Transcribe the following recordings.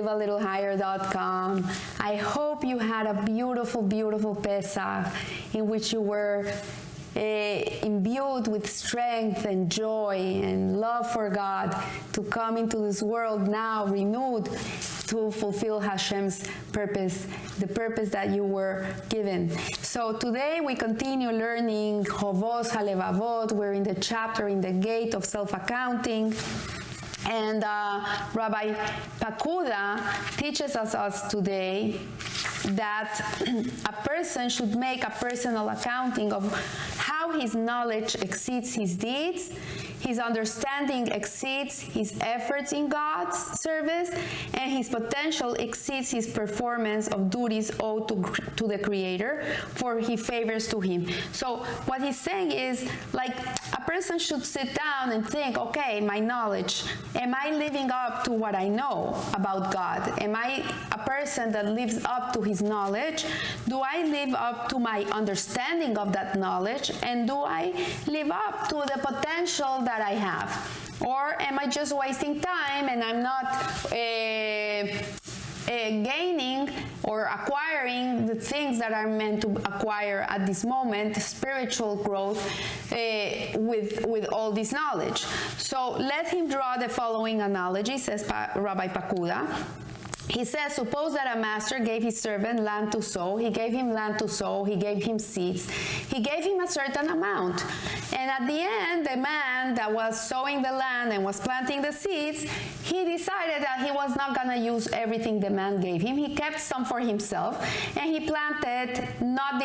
buildalittlehigher.com. I hope you had a beautiful, beautiful Pesach in which you were imbued with strength and joy and love for God to come into this world now renewed to fulfill Hashem's purpose, the purpose that you were given. So today we continue learning Hovos HaLevavot. We're in the chapter in the gate of self-accounting. And Rabbi Pakuda teaches us today that a person should make a personal accounting of how his knowledge exceeds his deeds, his understanding exceeds his efforts in God's service, and his potential exceeds his performance of duties owed to the Creator, for he favors to him. So what he's saying is, like, a person should sit down and think, okay, my knowledge, am I living up to what I know about God? Am I a person that lives up to his knowledge? Do I live up to my understanding of that knowledge? And do I live up to the potential that I have? Or am I just wasting time and I'm not gaining or acquiring the things that are meant to acquire at this moment, spiritual growth, with all this knowledge? So let him draw the following analogy, says Rabbi Pakuda. He says, suppose that a master gave his servant land to sow. He gave him land to sow. He gave him seeds. He gave him a certain amount. And at the end, the man that was sowing the land and was planting the seeds, he decided that he was not going to use everything the man gave him. He kept some for himself, and he planted not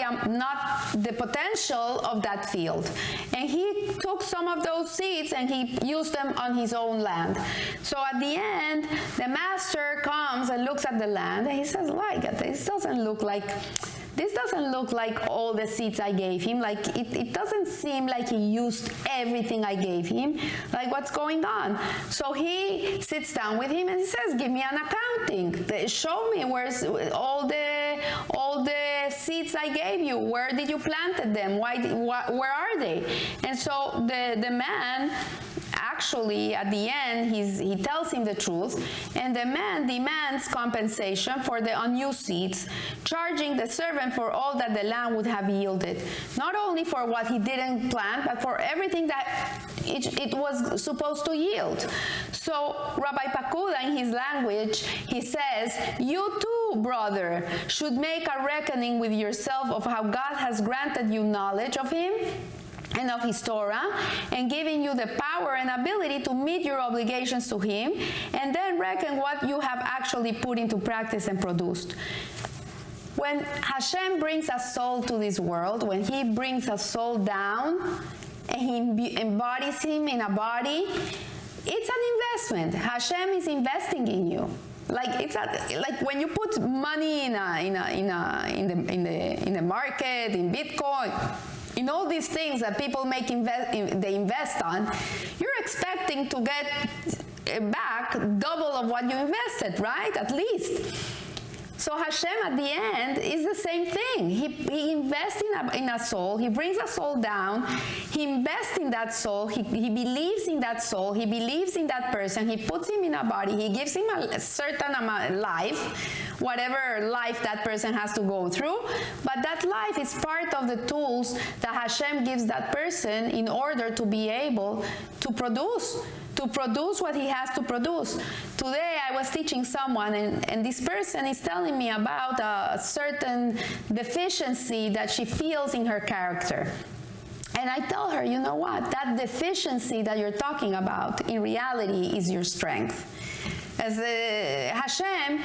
the potential of that field. And he took some of those seeds and he used them on his own land. So at the end, the master comes and looks at the land and he says, like, this doesn't look like all the seeds I gave him. Like, it doesn't seem like he used everything I gave him. Like, what's going on? So he sits down with him and he says, give me an accounting. Show me where's all the seeds I gave you. Where did you planted them? Where are they? And so the man, actually, at the end, he tells him the truth, and the man demands compensation for the unused seeds, charging the servant for all that the land would have yielded, not only for what he didn't plant, but for everything that it was supposed to yield. So Rabbi Pakuda, in his language, he says, you too, brother, should make a reckoning with yourself of how God has granted you knowledge of him and of his Torah, and giving you the power and ability to meet your obligations to him, and then reckon what you have actually put into practice and produced. When Hashem brings a soul to this world, when he brings a soul down and he embodies him in a body, it's an investment. Hashem is investing in you. Like, it's like when you put money in the market, in Bitcoin, in all these things that people they invest on, you're expecting to get back double of what you invested, right? At least. So Hashem at the end is the same thing. He invests in a soul. He brings a soul down. He invests in that soul. He believes in that soul. He believes in that person. He puts him in a body. He gives him a certain amount of life, whatever life that person has to go through. But that life is part of the tools that Hashem gives that person in order to be able to produce what he has to produce. Today I was teaching someone, and this person is telling me about a certain deficiency that she feels in her character. And I tell her, you know what? That deficiency that you're talking about in reality is your strength. As Hashem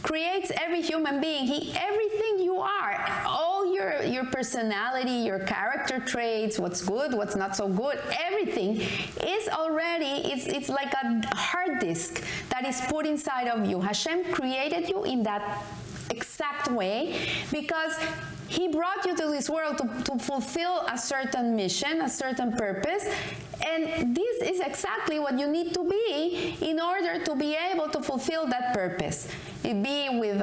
creates every human being, everything you are, all your personality, your character traits, what's good, what's not so good, everything is already, it's like a hard disk that is put inside of you. Hashem created you in that exact way because He brought you to this world to fulfill a certain mission, a certain purpose, and this is exactly what you need to be in order to be able to fulfill that purpose. It be with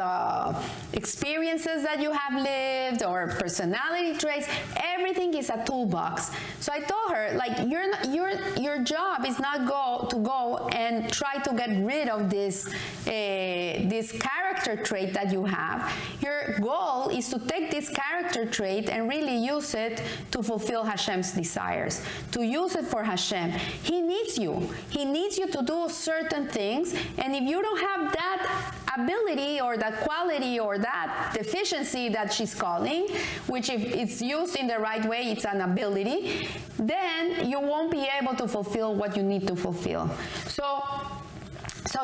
experiences that you have lived or personality traits. Everything is a toolbox. So I told her, like, your job is not to go and try to get rid of this character trait that you have. Your goal is to take this character trait and really use it to fulfill Hashem's desires, to use it for Hashem. He needs you. He needs you to do certain things, and if you don't have that ability or that quality or that deficiency that she's calling, which if it's used in the right way, it's an ability, then you won't be able to fulfill what you need to fulfill. So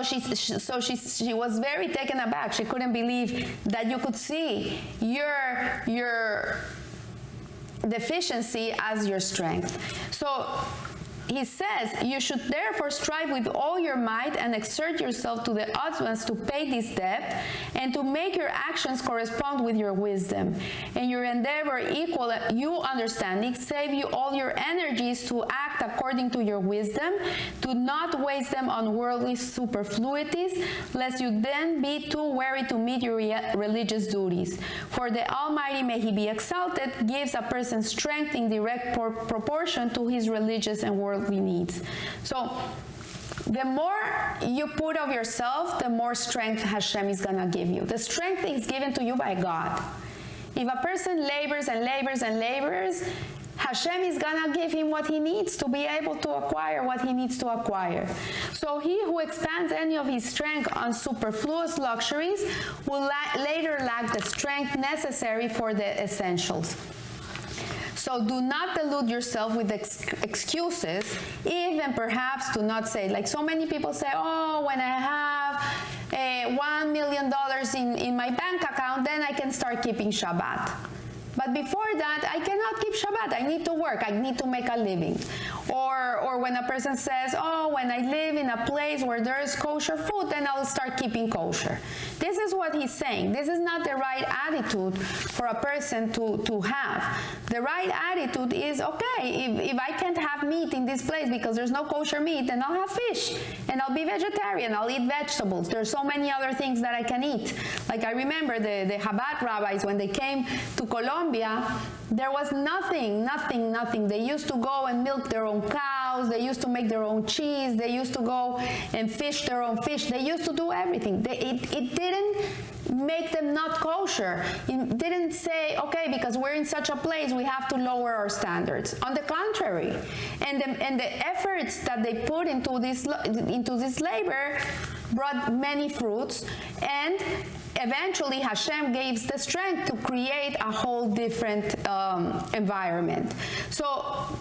she was very taken aback. She couldn't believe that you could see your deficiency as your strength. So he says, you should therefore strive with all your might and exert yourself to the utmost to pay this debt and to make your actions correspond with your wisdom. And your endeavor equal you understanding, save you all your energies to act according to your wisdom, to not waste them on worldly superfluities, lest you then be too weary to meet your religious duties. For the Almighty, may He be exalted, gives a person strength in direct proportion to his religious and worldly needs. So the more you put of yourself, the more strength Hashem is going to give you. The strength is given to you by God. If a person labors and labors and labors, Hashem is going to give him what he needs to be able to acquire what he needs to acquire. So he who expends any of his strength on superfluous luxuries will later lack the strength necessary for the essentials. So do not delude yourself with excuses, even perhaps to not say, like so many people say, oh, when I have $1 million in my bank account, then I can start keeping Shabbat. But before that, I cannot keep Shabbat. I need to work. I need to make a living. Or when a person says, oh, when I live in a place where there is kosher food, then I'll start keeping kosher. This is what he's saying. This is not the right attitude for a person to have. The right attitude is, okay, if I can't have meat in this place because there's no kosher meat, then I'll have fish. And I'll be vegetarian. I'll eat vegetables. There's so many other things that I can eat. Like I remember the Chabad rabbis, when they came to Colombia, there was nothing. They used to go and milk their own cows. They used to make their own cheese. They used to go and fish their own fish. They used to do everything. It didn't make them not kosher. It didn't say, okay, because we're in such a place, we have to lower our standards. On the contrary, and the efforts that they put into this labor brought many fruits, and eventually Hashem gives the strength to create a whole different environment. So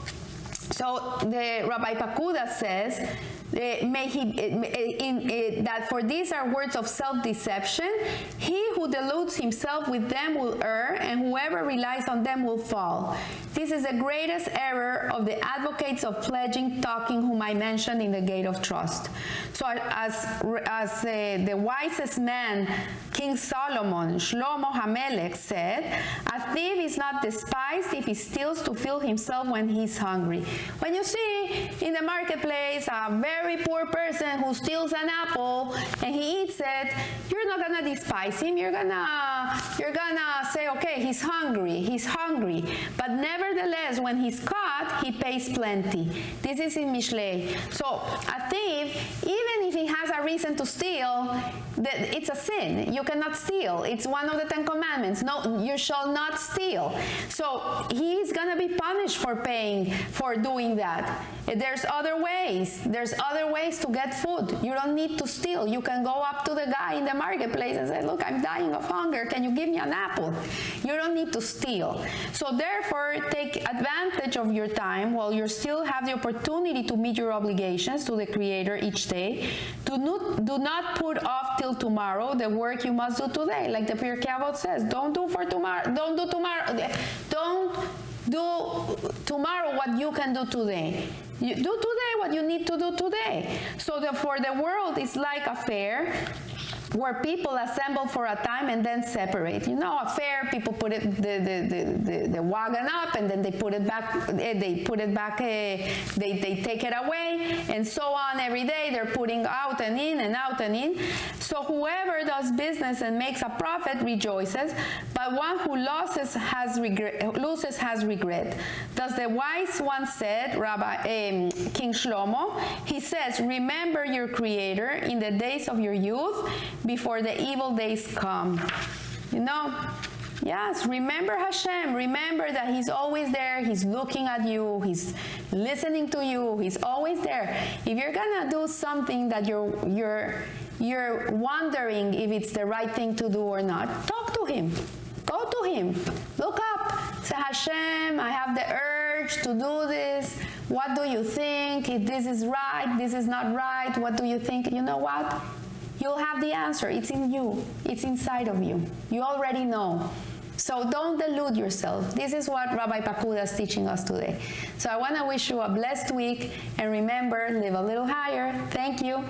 the Rabbi Pakuda says, that for these are words of self-deception. He who deludes himself with them will err, and whoever relies on them will fall. This is the greatest error of the advocates of pledging, talking, whom I mentioned in the Gate of Trust. So as the wisest man, King Solomon, Shlomo HaMelech, said, a thief is not despised if he steals to fill himself when he's hungry. When you see in the marketplace a very poor person who steals an apple and he eats it, you're not gonna despise him. You're gonna say, okay, he's hungry. But nevertheless, when he's caught, he pays plenty. This is in Mishlei. So a thief, even if he has a reason to steal, it's a sin. You cannot steal. It's one of the 10 commandments. No, you shall not steal. So he's gonna be punished for doing that. There's other ways. There's other ways to get food. You don't need to steal. You can go up to the guy in the marketplace and say, look, I'm dying of hunger. Can you give me an apple? You don't need to steal. So therefore, take advantage of your time while you still have the opportunity to meet your obligations to the Creator each day. Do not put off till tomorrow the work you must do today. Like the Pirkei Avot says, don't do tomorrow what you can do today. You do today what you need to do today. So for the world is like a fair, where people assemble for a time and then separate. You know, a fair, people put it the wagon up and then they put it back. They take it away, and so on. Every day they're putting out and in and out and in. So whoever does business and makes a profit rejoices, but one who loses has regret. Thus the wise one said, King Shlomo, he says, remember your Creator in the days of your youth, before the evil days come. You know, yes, remember Hashem. Remember that He's always there. He's looking at you. He's listening to you. He's always there. If you're gonna do something that you're wondering if it's the right thing to do or not, talk to Him. Go to Him. Look up. Say, Hashem, I have the urge to do this. What do you think? If this is right, this is not right, what do you think? You know what? You'll have the answer. It's in you. It's inside of you. You already know. So don't delude yourself. This is what Rabbi Pakuda is teaching us today. So I want to wish you a blessed week, and remember, live a little higher. Thank you.